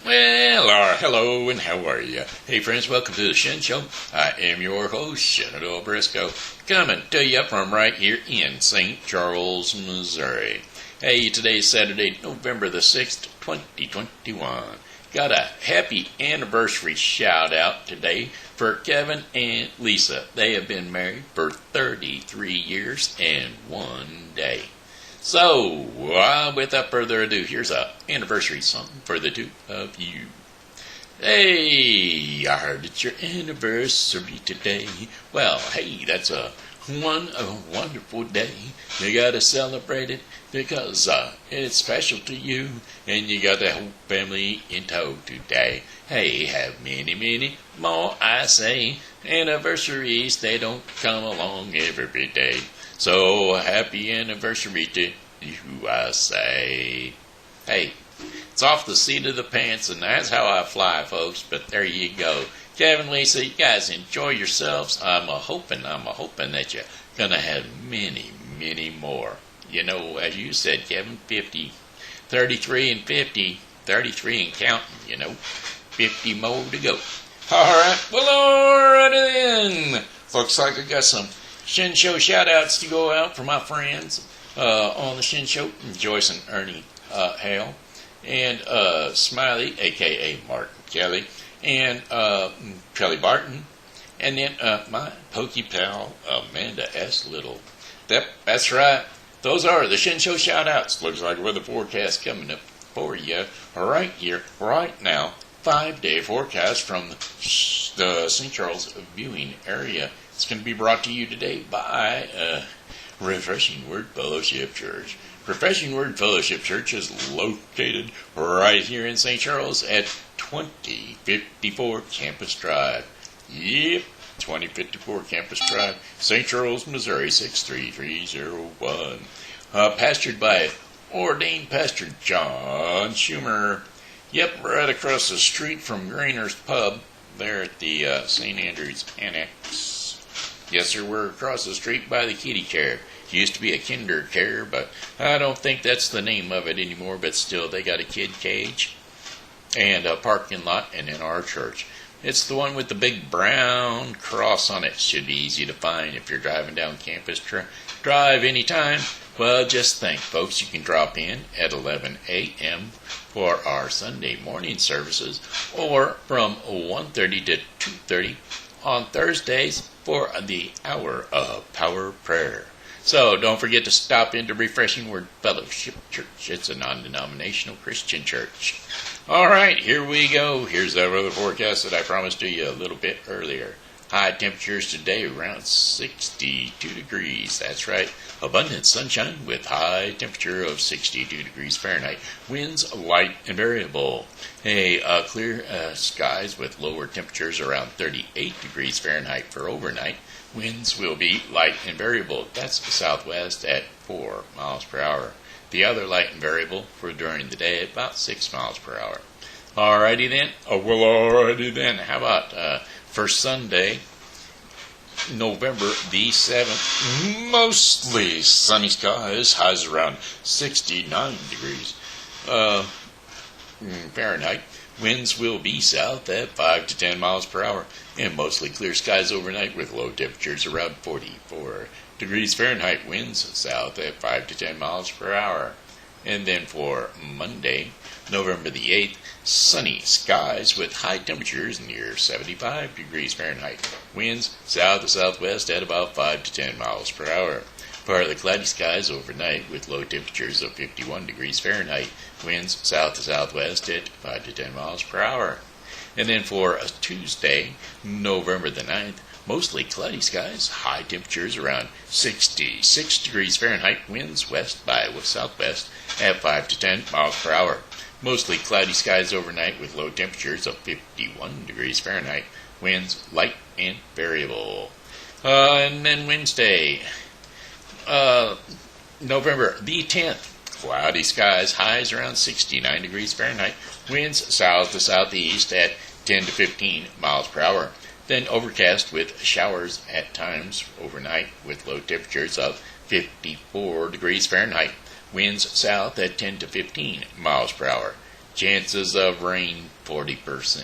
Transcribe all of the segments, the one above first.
Well, hello and how are you? Hey friends, welcome to the Shen Show. I am your host, Shenandoah Briscoe, coming to you from right here in St. Charles, Missouri. Hey, today's Saturday, November the 6th, 2021. Got a happy anniversary shout out today for Kevin and Lisa. They have been married for 33 years and 1 day. So, without further ado, here's a anniversary song for the two of you. Hey, I heard it's your anniversary today. Well, hey, that's a wonderful day. You gotta celebrate it because it's special to you, and you got the whole family in tow today. Hey, have many, many more, I say. Anniversaries, they don't come along every day. So, happy anniversary to you, I say. Hey, it's off the seat of the pants, and that's how I fly, folks, but there you go. Kevin, Lisa, you guys enjoy yourselves. I'm a-hoping that you're going to have many, many more. You know, as you said, Kevin, 33 and 50, 33 and counting, 50 more to go. All right, well, alrighty then. Looks like I got some Shen Show shout-outs to go out for my friends on the Shen Show, Joyce and Ernie Hale, and Smiley, a.k.a. Martin Kelly, and Kelly Barton, and then my Pokey pal, Amanda S. Little. That's right. Those are the Shen Show shout-outs. Looks like weather forecast coming up for you right here, right now. 5-day forecast from the St. Charles viewing area. It's going to be brought to you today by Refreshing Word Fellowship Church. Refreshing Word Fellowship Church is located right here in St. Charles at 2054 Campus Drive. Yep, 2054 Campus Drive, St. Charles, Missouri, 63301. Pastored by ordained Pastor John Schumer. Yep, right across the street from Grainer's Pub, there at the St. Andrew's Annex. Yes, sir, we're across the street by the kitty care. It used to be a kinder care, but I don't think that's the name of it anymore, but still, they got a kid cage and a parking lot, and in our church. It's the one with the big brown cross on it. Should be easy to find if you're driving down Campus Drive anytime. Well, just think, folks, you can drop in at 11 a.m. for our Sunday morning services, or from 1:30 to 2:30 on Thursdays for the hour of power prayer. So don't forget to stop into Refreshing Word Fellowship Church. It's a non-denominational Christian church. All right, here we go. Here's that weather forecast that I promised to you a little bit earlier. High temperatures today around 62 degrees. That's right. Abundant sunshine with high temperature of 62 degrees Fahrenheit. Winds light and variable. Hey, clear skies with lower temperatures around 38 degrees Fahrenheit for overnight. Winds will be light and variable. That's southwest at 4 miles per hour. The other light and variable for during the day at about 6 miles per hour. Alrighty then. How about for Sunday, November the 7th, mostly sunny skies, highs around 69 degrees Fahrenheit. Winds will be south at 5 to 10 miles per hour, and mostly clear skies overnight with low temperatures around 44 degrees Fahrenheit. Winds south at 5 to 10 miles per hour. And then for Monday, November the 8th, sunny skies with high temperatures near 75 degrees Fahrenheit. Winds south to southwest at about 5 to 10 miles per hour. Partly cloudy skies overnight with low temperatures of 51 degrees Fahrenheit. Winds south to southwest at 5 to 10 miles per hour. And then for Tuesday, November the 9th, mostly cloudy skies, high temperatures around 66 degrees Fahrenheit, winds west by southwest at 5 to 10 miles per hour. Mostly cloudy skies overnight with low temperatures of 51 degrees Fahrenheit, winds light and variable. And then Wednesday, November the 10th, cloudy skies, highs around 69 degrees Fahrenheit, winds south to southeast at 10 to 15 miles per hour. Then overcast with showers at times overnight with low temperatures of 54 degrees Fahrenheit. Winds south at 10 to 15 miles per hour. chances of rain 40%.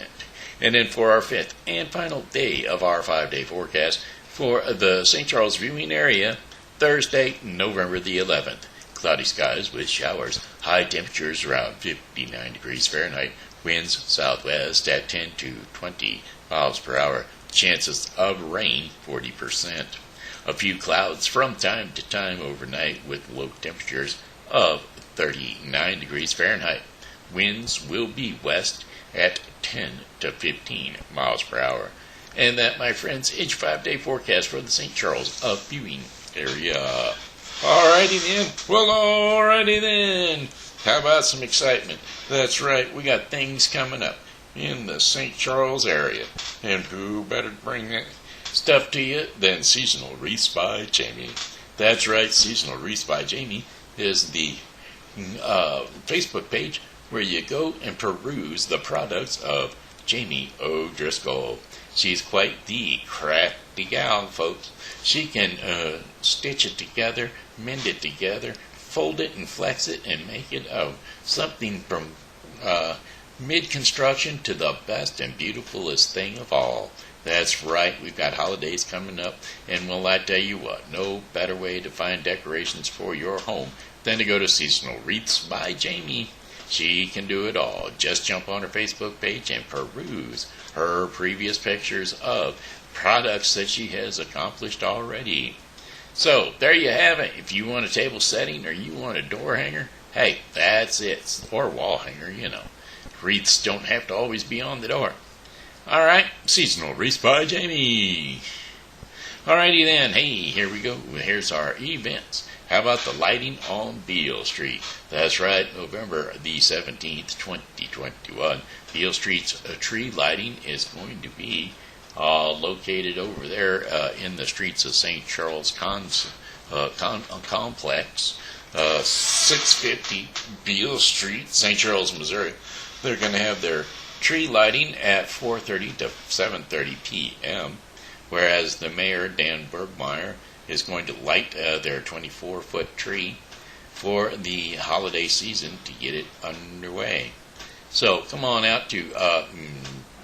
And then for our fifth and final day of our 5-day forecast for the St. Charles viewing area, Thursday, November the 11th. Cloudy skies with showers. High temperatures around 59 degrees Fahrenheit. Winds southwest at 10 to 20 miles per hour. Chances of rain 40%. A few clouds from time to time overnight with low temperatures of 39 degrees Fahrenheit. Winds will be west at 10 to 15 miles per hour. And that, my friends, is your 5-day forecast for the St. Charles viewing area. Alrighty then. Well, alrighty then. How about some excitement? That's right, we got things coming up in the St. Charles area. And who better to bring that stuff to you than Seasonal Wreaths by Jamie? That's right, Seasonal Wreaths by Jamie is the Facebook page where you go and peruse the products of Jamie O'Driscoll. She's quite the crafty gal, folks. She can stitch it together, mend it together, fold it and flex it and make it something from mid-construction to the best and beautifulest thing of all. That's right, we've got holidays coming up, and well, I tell you what, no better way to find decorations for your home than to go to Seasonal Wreaths by Jamie. She can do it all. Just jump on her Facebook page and peruse her previous pictures of products that she has accomplished already. So, there you have it. If you want a table setting or you want a door hanger, hey, that's it. Or wall hanger, you know. Wreaths don't have to always be on the door. Alright, Seasonal Wreaths by Jamie. Alrighty then, hey, here we go. Here's our events. How about the lighting on Beale Street? That's right, November the 17th, 2021. Beale Street's tree lighting is going to be located over there in the streets of St. Charles Complex, 650 Beale Street, St. Charles, Missouri. They're going to have their tree lighting at 4:30 to 7:30 p.m., whereas the mayor, Dan Bergmeyer, is going to light their 24-foot tree for the holiday season to get it underway. So come on out to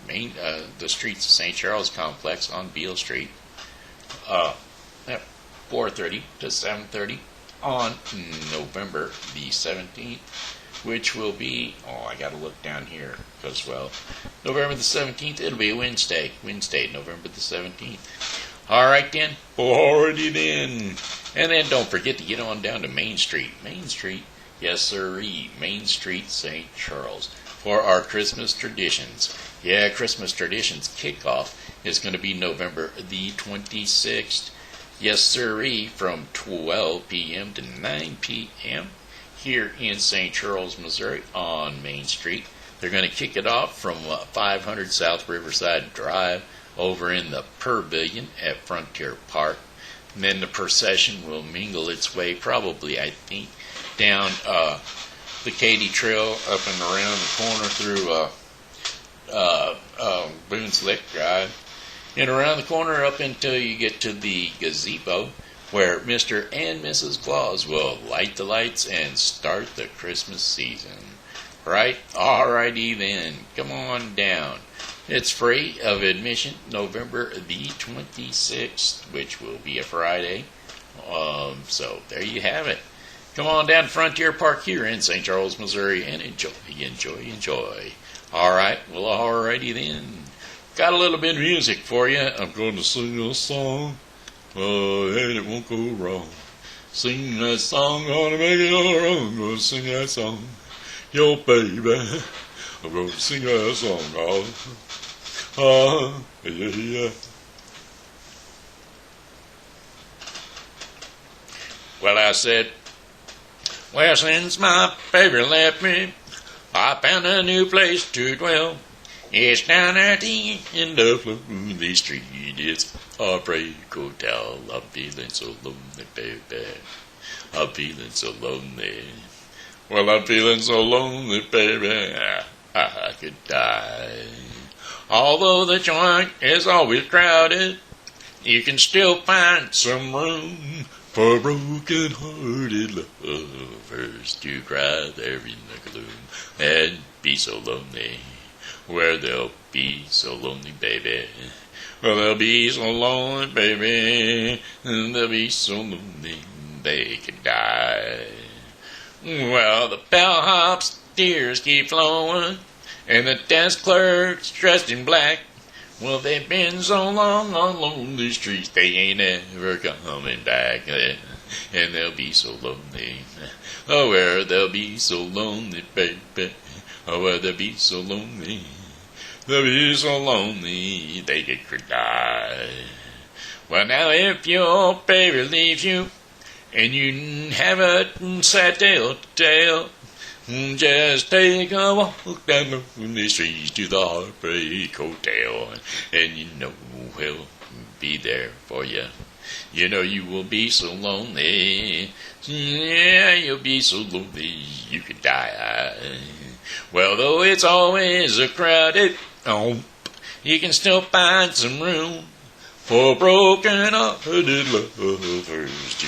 the streets of St. Charles Complex on Beale Street at 4:30 to 7:30 on November the 17th, which will be, I got to look down here because, well, November the 17th, it'll be a Wednesday, November the 17th. All right, then. Alrighty, then. And then don't forget to get on down to Main Street. Main Street, yes, sirree. Main Street, St. Charles, for our Christmas traditions. Yeah, Christmas traditions kickoff is going to be November the 26th. Yes, sirree, from 12 p.m. to 9 p.m. here in St. Charles, Missouri, on Main Street. They're going to kick it off from 500 South Riverside Drive over in the Pavilion at Frontier Park. And then the procession will mingle its way, probably, I think, down the Katy Trail up and around the corner through Boone's Lick Drive, and around the corner up until you get to the gazebo, where Mr. and Mrs. Claus will light the lights and start the Christmas season. Right? Alrighty then. Come on down. It's free of admission, November the 26th, which will be a Friday. So there you have it. Come on down to Frontier Park here in St. Charles, Missouri, and enjoy. All right, well, alrighty then. Got a little bit of music for you. I'm going to sing a song, and it won't go wrong. Sing that song, gonna make it all wrong. Gonna sing that song, yo baby. I'm going to sing that song, yeah. Well, I said, well, since my baby left me, I found a new place to dwell. It's down at the end of the street. It's a break hotel. I'm feeling so lonely, baby. I'm feeling so lonely. Well, I'm feeling so lonely, baby. I could die. Although the joint is always crowded, you can still find some room For broken-hearted lovers to cry there in the gloom and be so lonely, where they'll be so lonely, baby. Well, they'll be so lonely, baby, and they'll be so lonely they could die. Well, the bellhop's tears keep flowing, and the desk clerk's dressed in black. Well, they've been so long on lonely streets, they ain't ever coming back. And they'll be so lonely. Oh, where they'll be so lonely, baby. Oh, where they'll be so lonely. They'll be so lonely, they could die. Well, now if your baby leaves you, and you haven't sat tail to tail, just take a walk down the lonely streets to the Heartbreak Hotel, and you know he'll be there for you. You know you will be so lonely. Yeah, you'll be so lonely you could die. Well, though it's always a crowded home, you can still find some room for broken-hearted lovers to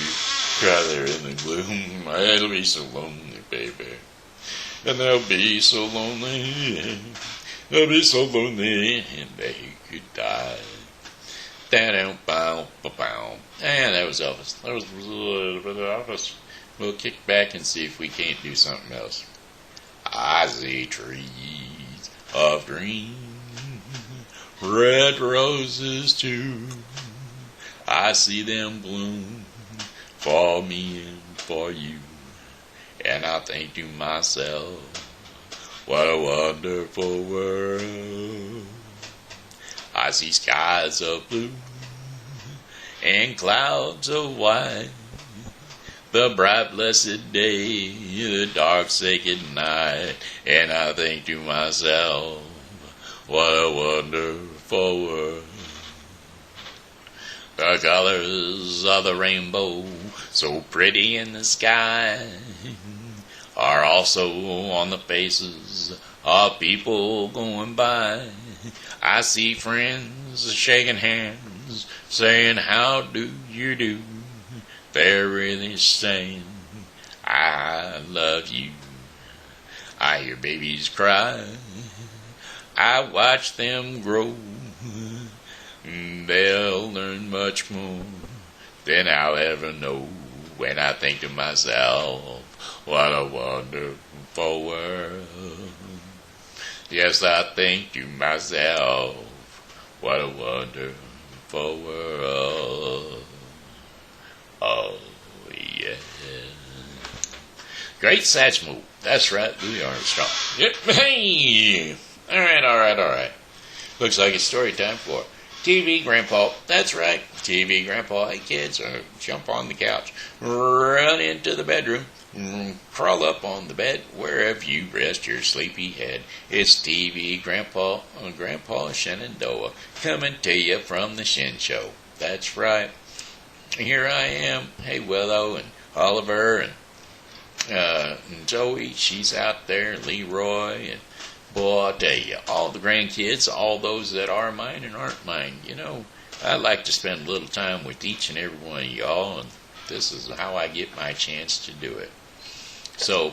cry there in the gloom. I'll be so lonely, baby. And they'll be so lonely. They'll be so lonely, and they could die. And that was Elvis. That was a little bit of Elvis. We'll kick back and see if we can't do something else. I see trees of green, red roses too. I see them bloom for me and for you. And I think to myself, what a wonderful world. I see skies of blue and clouds of white, the bright blessed day, the dark sacred night, and I think to myself, what a wonderful world. The colors of the rainbow, so pretty in the sky, are also on the faces of people going by. I see friends shaking hands, saying, how do you do? They're really saying, I love you. I hear babies cry. I watch them grow. They'll learn much more than I'll ever know. When I think to myself, what a wonderful world. Yes, I think to myself, what a wonderful world. Oh, yeah. Great sax move. That's right, Louis Armstrong. Yep. Hey! All right. Looks like it's story time for TV Grandpa. That's right, TV Grandpa. Hey, kids, jump on the couch, run into the bedroom, crawl up on the bed wherever you rest your sleepy head. It's TV Grandpa, Grandpa Shenandoah, coming to you from the Shen Show. That's right. Here I am. Hey, Willow and Oliver and Zoe. She's out there. Leroy and boy, I tell you, all the grandkids, all those that are mine and aren't mine. You know, I like to spend a little time with each and every one of y'all, and this is how I get my chance to do it. So,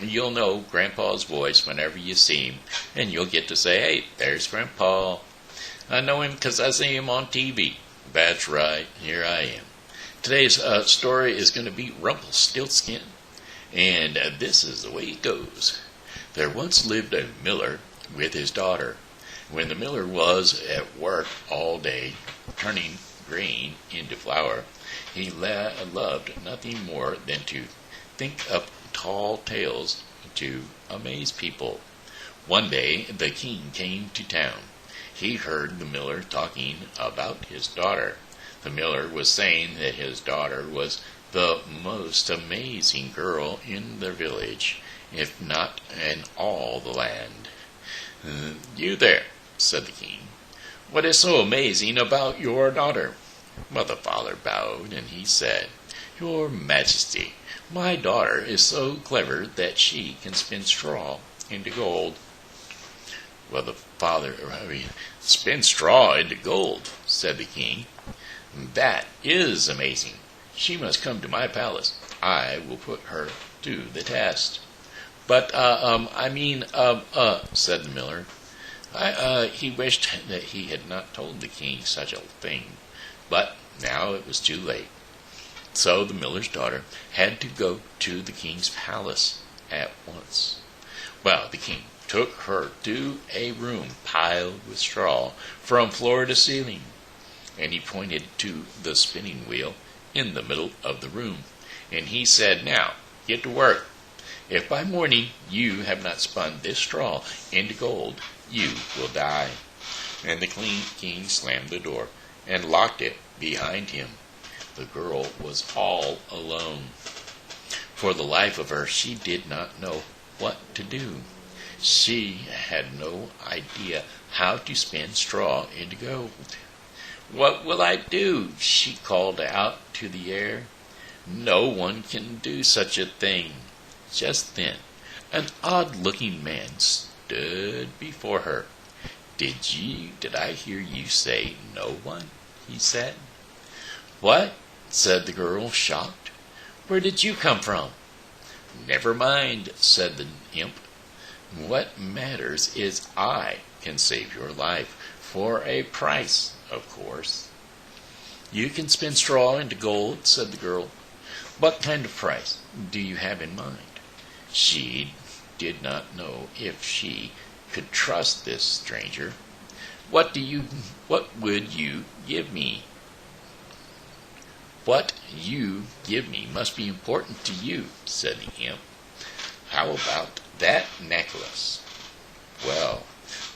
you'll know Grandpa's voice whenever you see him, and you'll get to say, hey, there's Grandpa. I know him because I see him on TV. That's right, here I am. Today's story is going to be Rumpelstiltskin, and this is the way it goes. There once lived a miller with his daughter. When the miller was at work all day, turning grain into flour, he loved nothing more than to think up tall tales to amaze people. One day, the king came to town. He heard the miller talking about his daughter. The miller was saying that his daughter was the most amazing girl in the village, if not in all the land. You there, said the king. What is so amazing about your daughter? Well, the father bowed, and he said, Your Majesty, my daughter is so clever that she can spin straw into gold. Well, the father, spin straw into gold, said the king. That is amazing. She must come to my palace. I will put her to the test. But, said the miller. He wished that he had not told the king such a thing, but now it was too late. So the miller's daughter had to go to the king's palace at once. Well, the king took her to a room piled with straw from floor to ceiling, and he pointed to the spinning wheel in the middle of the room, and he said, "Now, get to work. If by morning you have not spun this straw into gold, you will die." And the king slammed the door and locked it behind him. The girl was all alone. For the life of her, she did not know what to do. She had no idea how to spin straw into gold. "What will I do?" she called out to the air. "No one can do such a thing." Just then, an odd-looking man stood before her. Did I hear you say no one?" he said. "What?" said the girl, shocked. "Where did you come from?" "Never mind," said the imp. "What matters is I can save your life, for a price, of course." "You can spin straw into gold," said the girl. "What kind of price do you have in mind?" She did not know if she could trust this stranger. What would you give me?" "What you give me must be important to you," said the imp. "How about that necklace?" Well,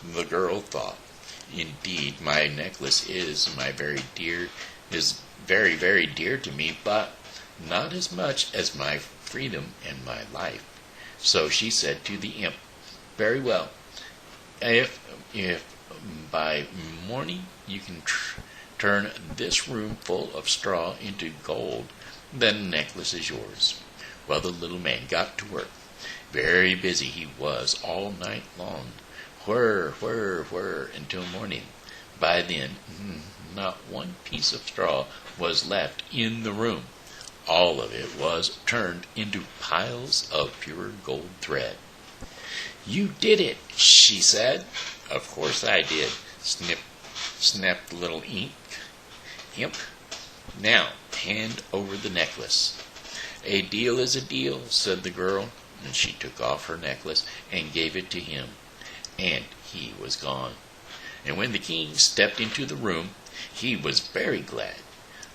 the girl thought, "Indeed, my necklace is very, very dear to me, but not as much as my freedom and my life." So she said to the imp, "Very well. If by morning you can turn this room full of straw into gold, then the necklace is yours." Well, the little man got to work. Very busy he was all night long. Whir, whir, whir, until morning. By then, not one piece of straw was left in the room. All of it was turned into piles of pure gold thread. "You did it," she said. "Of course I did," snapped the little imp. "Now, hand over the necklace." "A deal is a deal," said the girl, and she took off her necklace and gave it to him, and he was gone. And when the king stepped into the room, he was very glad.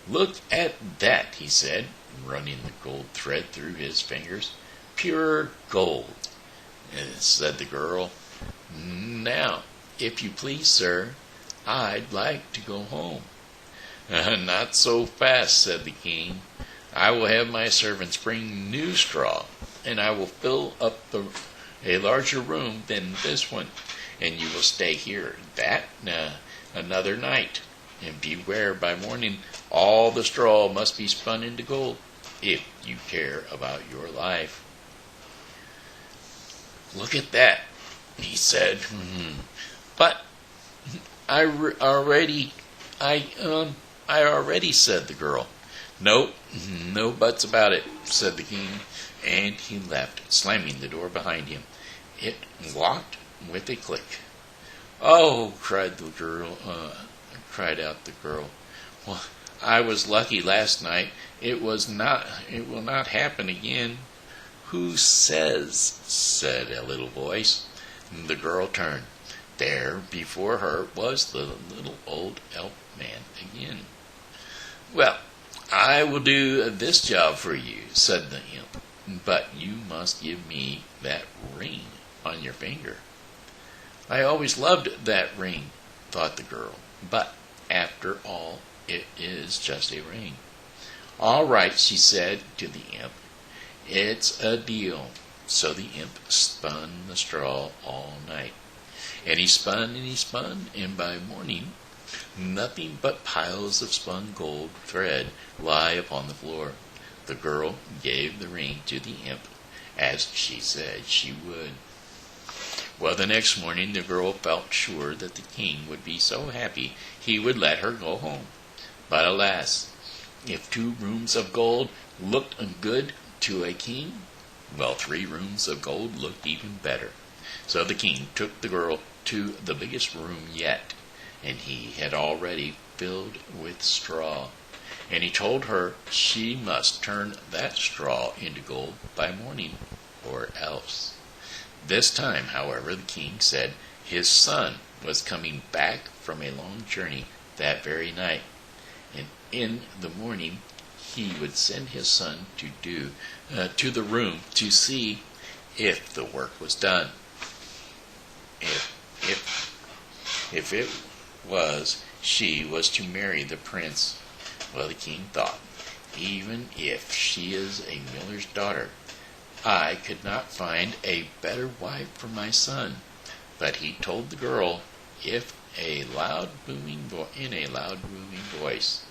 "Look at that," he said, running the gold thread through his fingers. "Pure gold." Said the girl, "Now, if you please, sir, I'd like to go home." "Not so fast," said the king. "I will have my servants bring new straw, and I will fill up a larger room than this one, and you will stay here another night. And beware, by morning all the straw must be spun into gold, if you care about your life." "Look at that," he said. "But I already, said the girl. "No buts about it," said the king, and he left, slamming the door behind him. It locked with a click. "Oh," cried out the girl. "Well, I was lucky last night. It will not happen again." "Who says?" said a little voice. The girl turned. There before her was the little old elf man again. "Well, I will do this job for you," said the imp, "but you must give me that ring on your finger." "I always loved that ring," thought the girl, "but after all, it is just a ring." "All right," she said to the imp. "It's a deal." So the imp spun the straw all night. And he spun, and by morning nothing but piles of spun gold thread lie upon the floor. The girl gave the ring to the imp, as she said she would. Well, the next morning the girl felt sure that the king would be so happy he would let her go home. But alas, If 2 rooms of gold looked good to a king, well, 3 rooms of gold looked even better. So the king took the girl to the biggest room yet, and he had already filled with straw. And he told her she must turn that straw into gold by morning, or else. This time, however, the king said his son was coming back from a long journey that very night, and in the morning he would send his son to the room to see if the work was done. If it was, she was to marry the prince. Well, the king thought, even if she is a miller's daughter, I could not find a better wife for my son. But he told the girl, in a loud booming voice,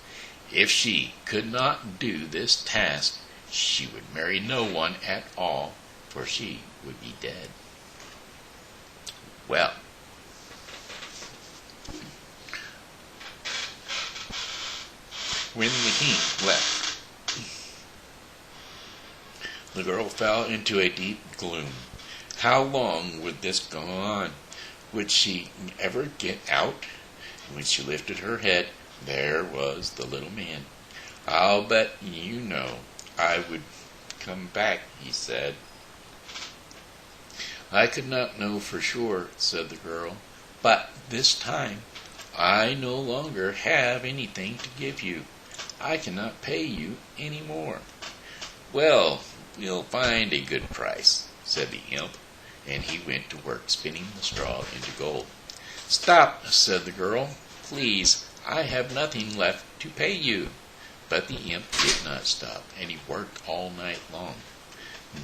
if she could not do this task, she would marry no one at all, for she would be dead. Well, when the king left, the girl fell into a deep gloom. How long would this go on? Would she ever get out? When she lifted her head, there was the little man. I'll bet you know I would come back, he said. I could not know for sure, said the girl, but this time I no longer have anything to give you. I cannot pay you any more. Well, we'll find a good price, said the imp, and he went to work spinning the straw into gold. Stop, said the girl. Please, I have nothing left to pay you. But the imp did not stop, and he worked all night long.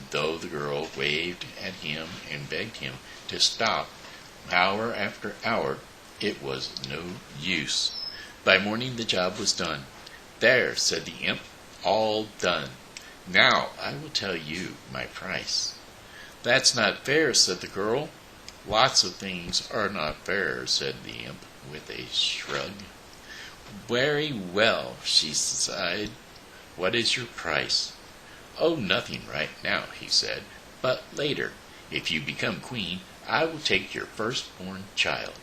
Though the girl waved at him and begged him to stop hour after hour, it was no use. By morning the job was done. There, said the imp, all done. Now I will tell you my price. That's not fair, said the girl. Lots of things are not fair, said the imp with a shrug. Very well, she sighed. What is your price? Oh, nothing right now, he said, but later, if you become queen, I will take your firstborn child.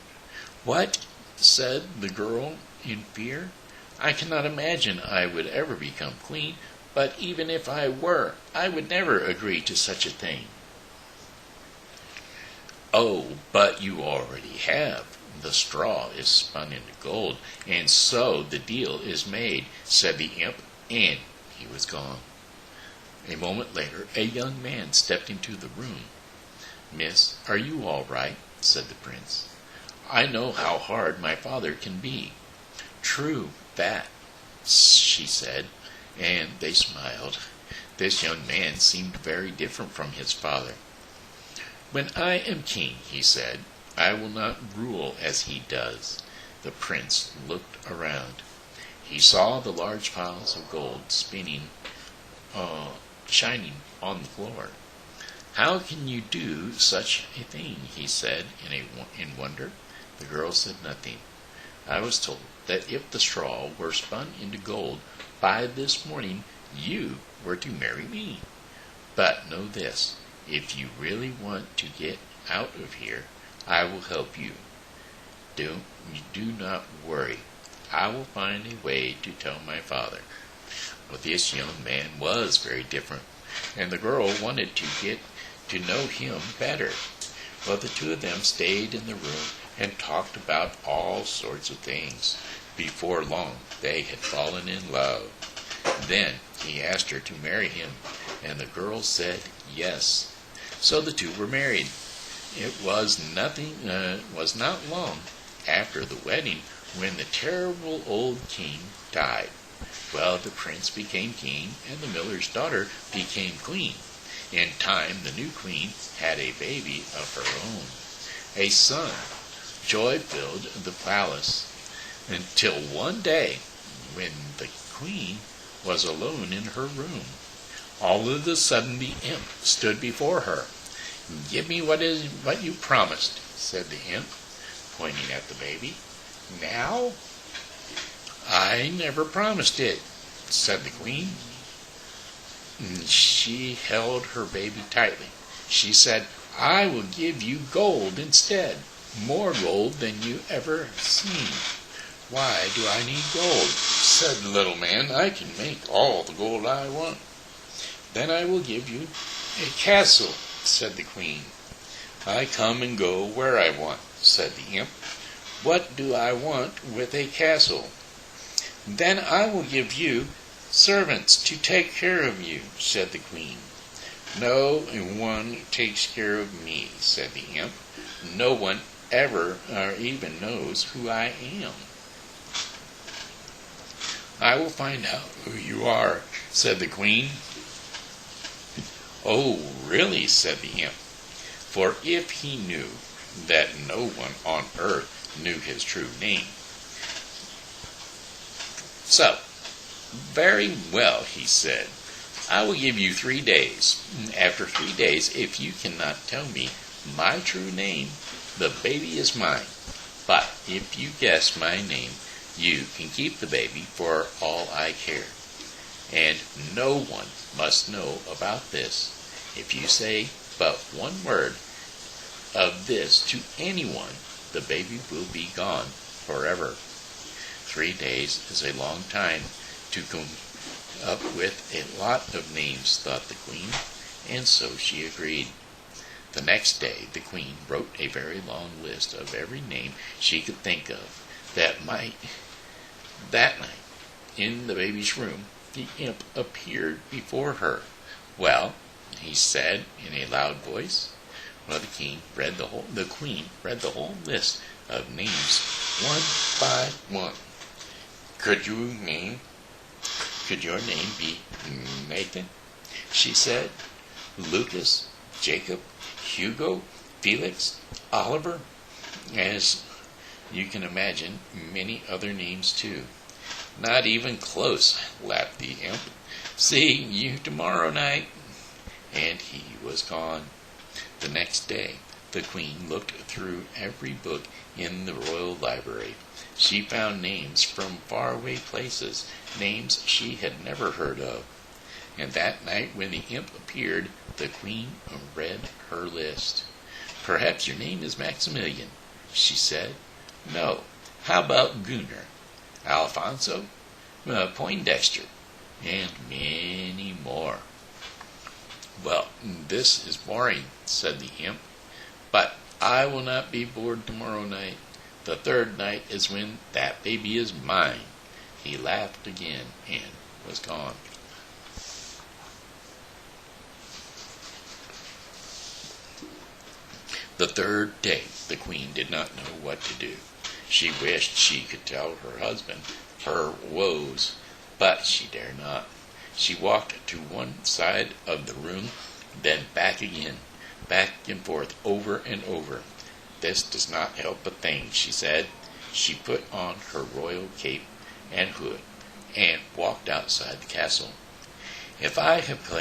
What? Said the girl in fear. I cannot imagine I would ever become queen, but even if I were, I would never agree to such a thing. Oh, but you already have. The straw is spun into gold, and so the deal is made, said the imp, and he was gone. A moment later, a young man stepped into the room. Miss, are you all right? Said the prince. I know how hard my father can be. True that, she said, and they smiled. This young man seemed very different from his father. When I am king, he said, I will not rule as he does. The prince looked around. He saw the large piles of gold shining on the floor. How can you do such a thing? He said in wonder. The girl said nothing. I was told that if the straw were spun into gold by this morning, you were to marry me. But know this, if you really want to get out of here, I will help you. Do not worry. I will find a way to tell my father. Well, this young man was very different, and the girl wanted to get to know him better. Well, the two of them stayed in the room and talked about all sorts of things. Before long, they had fallen in love. Then he asked her to marry him, and the girl said yes. So the two were married. It was not long after the wedding when the terrible old king died. Well, the prince became king, and the miller's daughter became queen. In time, the new queen had a baby of her own, a son. Joy filled the palace until one day, when the queen was alone in her room, all of a sudden the imp stood before her. Give me what you promised, said the imp, pointing at the baby. Now? I never promised it. said the queen. She held her baby tightly. She said, I will give you gold instead, more gold than you ever seen. Why do I need gold? Said the little man. I can make all the gold I want. Then I will give you a castle, said the queen. I come and go where I want, said the imp. What do I want with a castle? Then I will give you servants to take care of you, said the queen. No one takes care of me, said the imp. No one ever or even knows who I am. I will find out who you are, said the queen. Oh, really, said the imp. For if he knew that no one on earth knew his true name. So, very well, he said. I will give you 3 days. After 3 days, if you cannot tell me my true name, the baby is mine. But if you guess my name, you can keep the baby for all I care. And no one must know about this. If you say but one word of this to anyone, the baby will be gone forever. 3 days is a long time to come up with a lot of names, thought the queen, and so she agreed. The next day the queen wrote a very long list of every name she could think of. That night, in the baby's room, the imp appeared before her. Well, he said in a loud voice. Well, the queen read the whole list of names one by one. Could your name be Nathan? She said. Lucas, Jacob, Hugo, Felix, Oliver, as you can imagine, many other names too. Not even close, laughed the imp. See you tomorrow night. And he was gone. The next day, the queen looked through every book in the royal library. She found names from faraway places, names she had never heard of. And that night when the imp appeared, the queen read her list. Perhaps your name is Maximilian, she said. No. How about Gunnar, Alfonso, Poindexter, and many more. Well, this is boring, said the imp, but I will not be bored tomorrow night. The 3rd night is when that baby is mine. He laughed again and was gone. The 3rd day, the queen did not know what to do. She wished she could tell her husband her woes, but she dare not. She walked to one side of the room, then back again, back and forth, over and over. This does not help a thing, she said. She put on her royal cape and hood, and walked outside the castle. If I have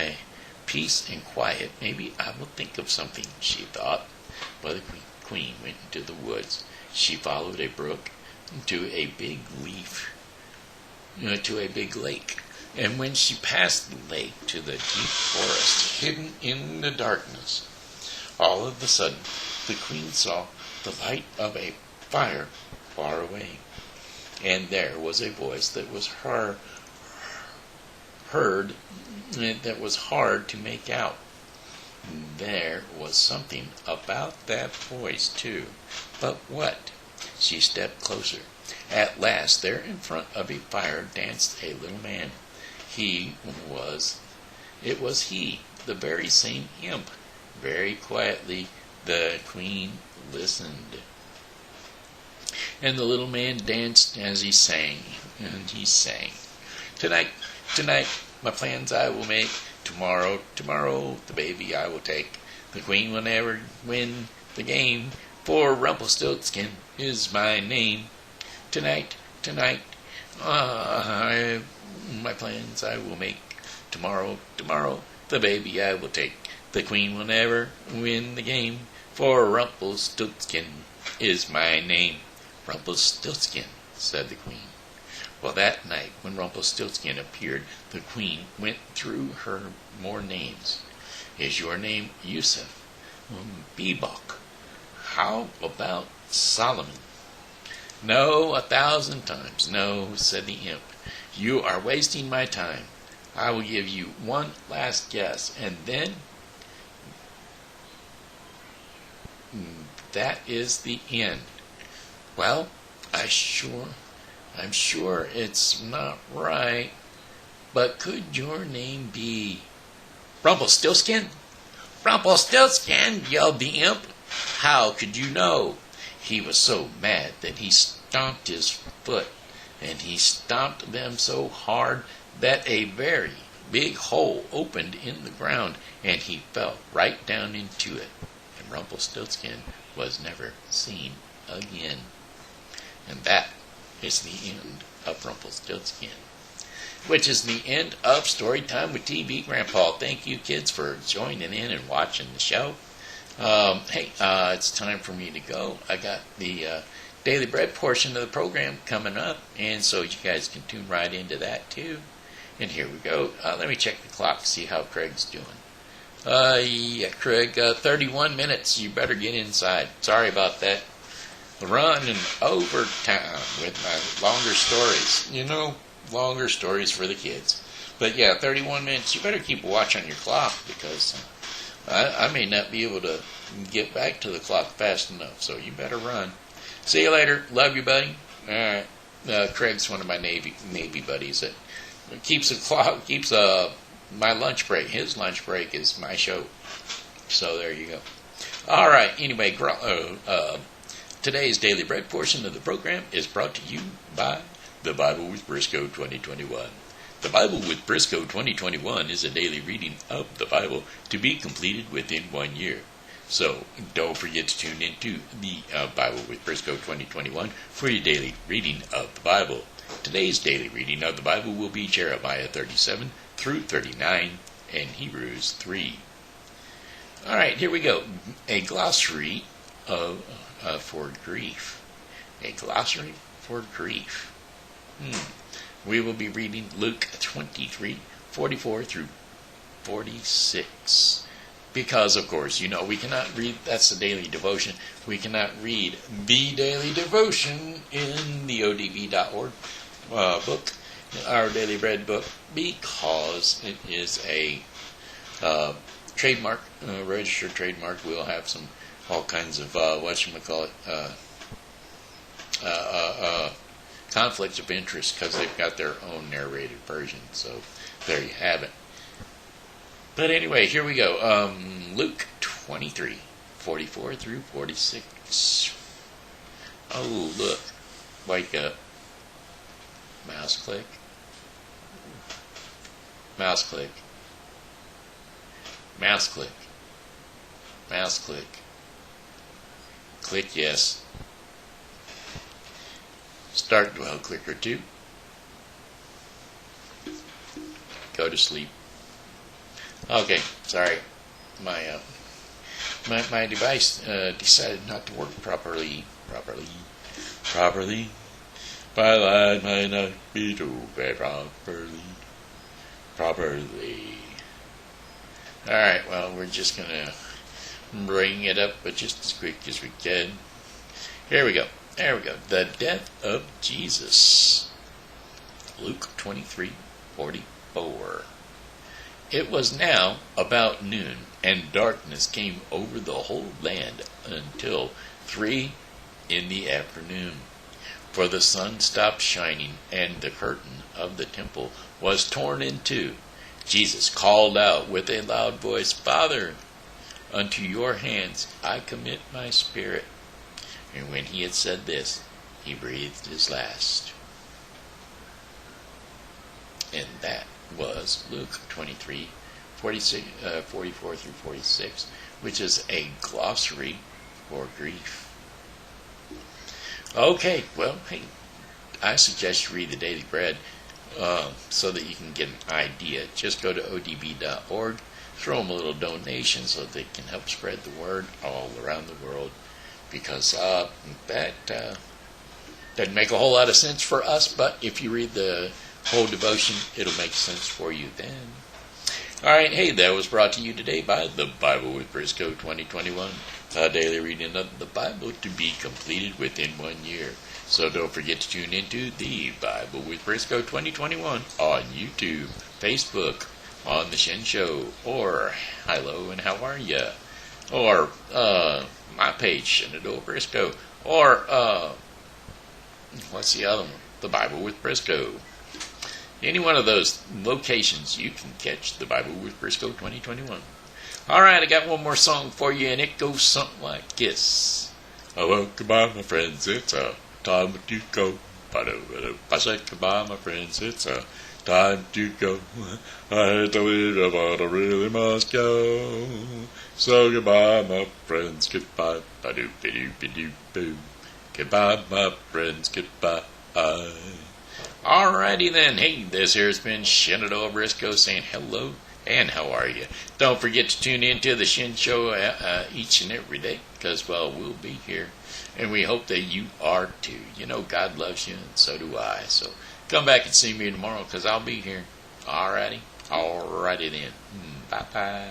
peace and quiet, maybe I will think of something, she thought. Well, the queen went into the woods. She followed a brook to a big lake. And when she passed the lake to the deep forest, hidden in the darkness, all of a sudden the queen saw the light of a fire far away. And there was a voice that was heard, that was hard to make out. There was something about that voice, too. But what? She stepped closer. At last, there in front of a fire danced a little man. It was he, the very same imp. Very quietly, the queen listened. And the little man danced as he sang, and he sang. Tonight, my plans I will make. Tomorrow, the baby I will take. The queen will never win the game, for Rumpelstiltskin is my name. Tonight, my plans I will make. Tomorrow, the baby I will take. The queen will never win the game, for Rumpelstiltskin is my name. Rumpelstiltskin, said the queen. Well, that night, when Rumpelstiltskin appeared, the queen went through her more names. Is your name Yusuf? Bebok. How about Solomon? No, 1,000 times no, said the imp. You are wasting my time. I will give you one last guess, and then that is the end. Well, I'm sure it's not right, but could your name be Rumpelstiltskin? Rumpelstiltskin, yelled the imp. How could you know? He was so mad that he stomped his foot, and he stomped them so hard that a very big hole opened in the ground, and he fell right down into it. And Rumpelstiltskin was never seen again. And that is the end of Rumpelstiltskin, which is the end of Storytime with TV Grandpa. Thank you, kids, for joining in and watching the show. It's time for me to go. I got the Daily Bread portion of the program coming up, and so you guys can tune right into that, too. And here we go. Let me check the clock, see how Craig's doing. Craig, 31 minutes. You better get inside. Sorry about that. Running overtime with my longer stories. Longer stories for the kids. But yeah, 31 minutes. You better keep a watch on your clock, because I may not be able to get back to the clock fast enough, so you better run. See you later. Love you, buddy. All right. Craig's one of my Navy buddies that keeps my lunch break. His lunch break is my show. So there you go. All right. Anyway, today's Daily Bread portion of the program is brought to you by The Bible with Briscoe 2021. The Bible with Briscoe 2021 is a daily reading of the Bible to be completed within 1 year. So don't forget to tune into the Bible with Briscoe 2021 for your daily reading of the Bible. Today's daily reading of the Bible will be Jeremiah 37 through 39 and Hebrews 3. All right, here we go. A glossary for grief. A glossary for grief. We will be reading Luke 23, 44 through 46. Because, of course, we cannot read, that's the daily devotion, we cannot read the daily devotion in the odb.org book, our Daily Bread book, because it is a trademark, registered trademark. We'll have all kinds of, conflicts of interest, because they've got their own narrated version. So there you have it. But anyway, here we go. Luke 23, 44 through 46. Oh, look. Wake up. Mouse click. Mouse click. Mouse click. Mouse click. Click yes. Start dwell clicker 2. Go to sleep. Okay, sorry. My device decided not to work properly. My line might not be too bad properly. Alright, well, we're just going to bring it up, but just as quick as we can. Here we go. There we go. The death of Jesus. Luke 23, 44. It was now about noon, and darkness came over the whole land until 3 in the afternoon. For the sun stopped shining, and the curtain of the temple was torn in two. Jesus called out with a loud voice, Father, unto your hands I commit my spirit. And when he had said this, he breathed his last. And that was Luke 23, 44 through 46, which is a glossary for grief. Okay, well, hey, I suggest you read the Daily Bread so that you can get an idea. Just go to odb.org, throw them a little donation so they can help spread the word all around the world. Because Doesn't make a whole lot of sense for us, but if you read the whole devotion, it'll make sense for you then. All right, hey, that was brought to you today by the Bible with Briscoe 2021, a daily reading of the Bible to be completed within 1 year. So don't forget to tune into the Bible with Briscoe 2021 on YouTube, Facebook, on the Shen Show, or Hello and How Are Ya, or my page, Shenandoah Briscoe, or what's the other one? The Bible with Briscoe. Any one of those locations, you can catch the Bible with Briscoe 2021. All right, I got one more song for you, and it goes something like this. Oh, goodbye, my friends, it's a time to go. I said goodbye, my friends, it's a time to go. I hate to leave, but I really must go. So goodbye, my friends, goodbye. Ba-do-ba-do-ba-do-boo. Goodbye, my friends, goodbye. Alrighty then, hey, this here has been Shenandoah Briscoe saying hello and how are you. Don't forget to tune in to the Shen Show each and every day, because, well, we'll be here, and we hope that you are too. You know, God loves you, and so do I. So come back and see me tomorrow, because I'll be here. Alrighty then. Bye-bye.